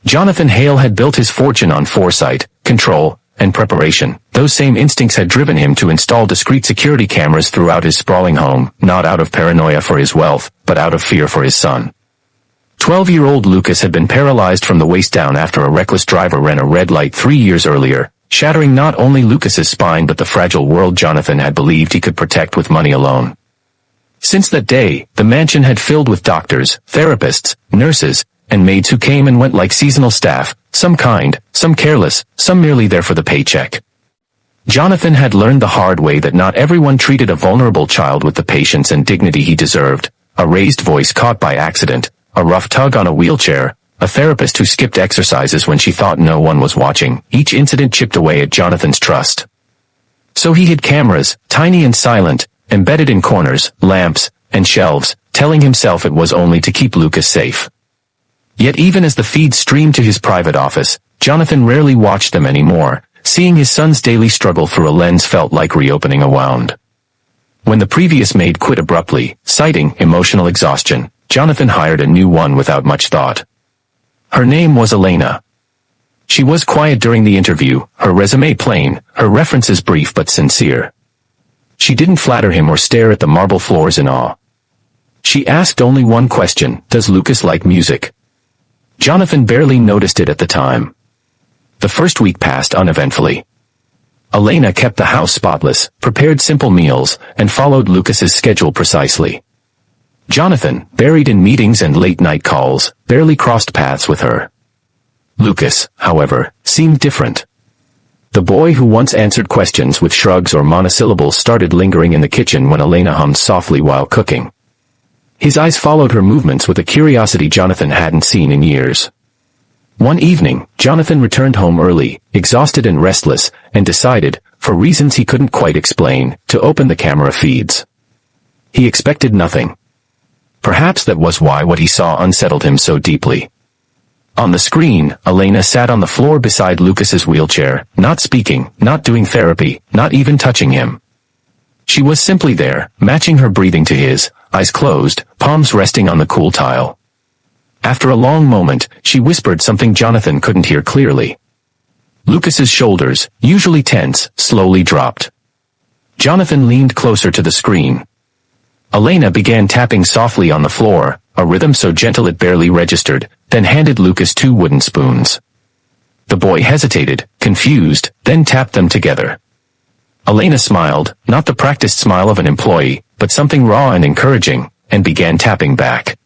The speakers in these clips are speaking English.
Jonathan Hale had built his fortune on foresight, control, and preparation. Those same instincts had driven him to install discreet security cameras throughout his sprawling home, not out of paranoia for his wealth, but out of fear for his son. 12-year-old Lucas had been paralyzed from the waist down after a reckless driver ran a red light 3 years earlier, shattering not only Lucas's spine but the fragile world Jonathan had believed he could protect with money alone. Since that day, the mansion had filled with doctors, therapists, nurses, and maids who came and went like seasonal staff, some kind, some careless, some merely there for the paycheck. Jonathan had learned the hard way that not everyone treated a vulnerable child with the patience and dignity he deserved. A raised voice caught by accident, a rough tug on a wheelchair, a therapist who skipped exercises when she thought no one was watching. Each incident chipped away at Jonathan's trust. So he hid cameras, tiny and silent, embedded in corners, lamps, and shelves, telling himself it was only to keep Lucas safe. Yet even as the feeds streamed to his private office, Jonathan rarely watched them anymore. Seeing his son's daily struggle through a lens felt like reopening a wound. When the previous maid quit abruptly, citing emotional exhaustion, Jonathan hired a new one without much thought. Her name was Elena. She was quiet during the interview, her resume plain, her references brief but sincere. She didn't flatter him or stare at the marble floors in awe. She asked only one question: does Lucas like music? Jonathan barely noticed it at the time. The first week passed uneventfully. Elena kept the house spotless, prepared simple meals, and followed Lucas's schedule precisely. Jonathan, buried in meetings and late-night calls, barely crossed paths with her. Lucas, however, seemed different. The boy who once answered questions with shrugs or monosyllables started lingering in the kitchen when Elena hummed softly while cooking. His eyes followed her movements with a curiosity Jonathan hadn't seen in years. One evening, Jonathan returned home early, exhausted and restless, and decided, for reasons he couldn't quite explain, to open the camera feeds. He expected nothing. Perhaps that was why what he saw unsettled him so deeply. On the screen, Elena sat on the floor beside Lucas's wheelchair, not speaking, not doing therapy, not even touching him. She was simply there, matching her breathing to his, eyes closed, palms resting on the cool tile. After a long moment, she whispered something Jonathan couldn't hear clearly. Lucas's shoulders, usually tense, slowly dropped. Jonathan leaned closer to the screen. Elena began tapping softly on the floor, a rhythm so gentle it barely registered, then handed Lucas 2 wooden spoons. The boy hesitated, confused, then tapped them together. Elena smiled, not the practiced smile of an employee, but something raw and encouraging, and began tapping back.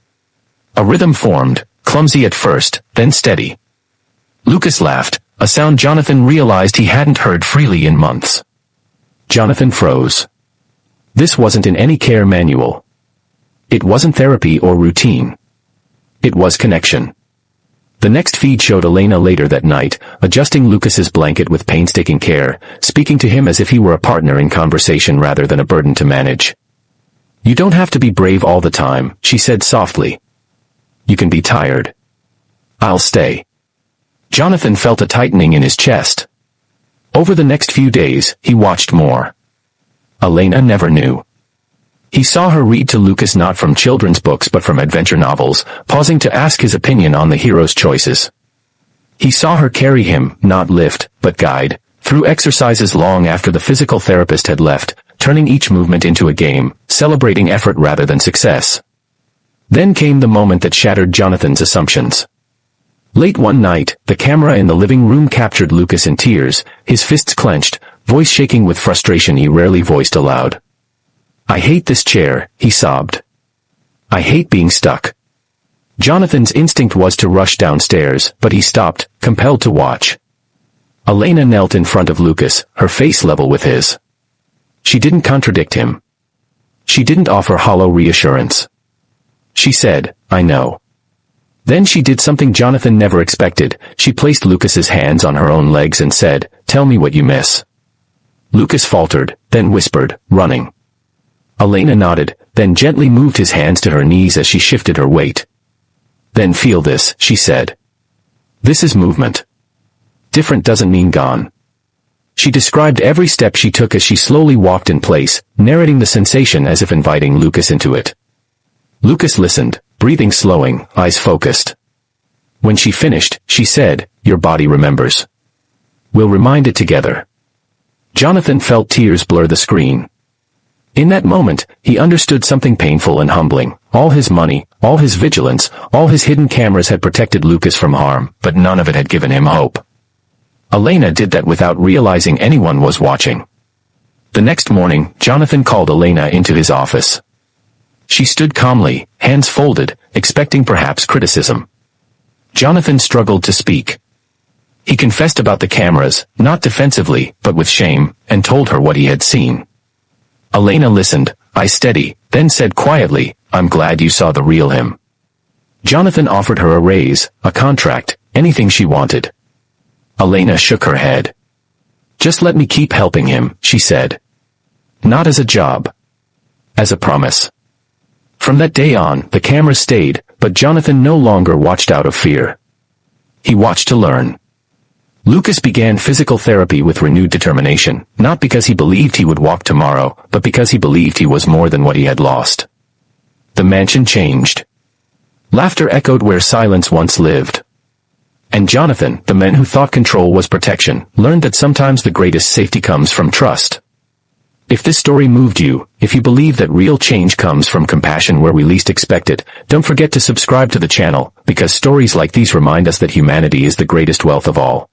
A rhythm formed, clumsy at first, then steady. Lucas laughed, a sound Jonathan realized he hadn't heard freely in months. Jonathan froze. This wasn't in any care manual. It wasn't therapy or routine. It was connection. The next feed showed Elena later that night, adjusting Lucas's blanket with painstaking care, speaking to him as if he were a partner in conversation rather than a burden to manage. "You don't have to be brave all the time," she said softly. "You can be tired. I'll stay." Jonathan felt a tightening in his chest. Over the next few days, he watched more. Elena never knew. He saw her read to Lucas not from children's books but from adventure novels, pausing to ask his opinion on the hero's choices. He saw her carry him, not lift, but guide, through exercises long after the physical therapist had left, turning each movement into a game, celebrating effort rather than success. Then came the moment that shattered Jonathan's assumptions. Late one night, the camera in the living room captured Lucas in tears, his fists clenched, voice shaking with frustration he rarely voiced aloud. "I hate this chair," he sobbed. "I hate being stuck." Jonathan's instinct was to rush downstairs, but he stopped, compelled to watch. Elena knelt in front of Lucas, her face level with his. She didn't contradict him. She didn't offer hollow reassurance. She said, "I know." Then she did something Jonathan never expected. She placed Lucas's hands on her own legs and said, "Tell me what you miss." Lucas faltered, then whispered, "Running." Elena nodded, then gently moved his hands to her knees as she shifted her weight. "Then feel this," she said. "This is movement. Different doesn't mean gone." She described every step she took as she slowly walked in place, narrating the sensation as if inviting Lucas into it. Lucas listened, breathing slowing, eyes focused. When she finished, she said, "Your body remembers. We'll remind it together." Jonathan felt tears blur the screen. In that moment, he understood something painful and humbling. All his money, all his vigilance, all his hidden cameras had protected Lucas from harm, but none of it had given him hope. Elena did that without realizing anyone was watching. The next morning, Jonathan called Elena into his office. She stood calmly, hands folded, expecting perhaps criticism. Jonathan struggled to speak. He confessed about the cameras, not defensively, but with shame, and told her what he had seen. Elena listened, eyes steady, then said quietly, "I'm glad you saw the real him." Jonathan offered her a raise, a contract, anything she wanted. Elena shook her head. "Just let me keep helping him," she said. "Not as a job. As a promise." From that day on, the cameras stayed, but Jonathan no longer watched out of fear. He watched to learn. Lucas began physical therapy with renewed determination, not because he believed he would walk tomorrow, but because he believed he was more than what he had lost. The mansion changed. Laughter echoed where silence once lived. And Jonathan, the man who thought control was protection, learned that sometimes the greatest safety comes from trust. If this story moved you, if you believe that real change comes from compassion where we least expect it, don't forget to subscribe to the channel, because stories like these remind us that humanity is the greatest wealth of all.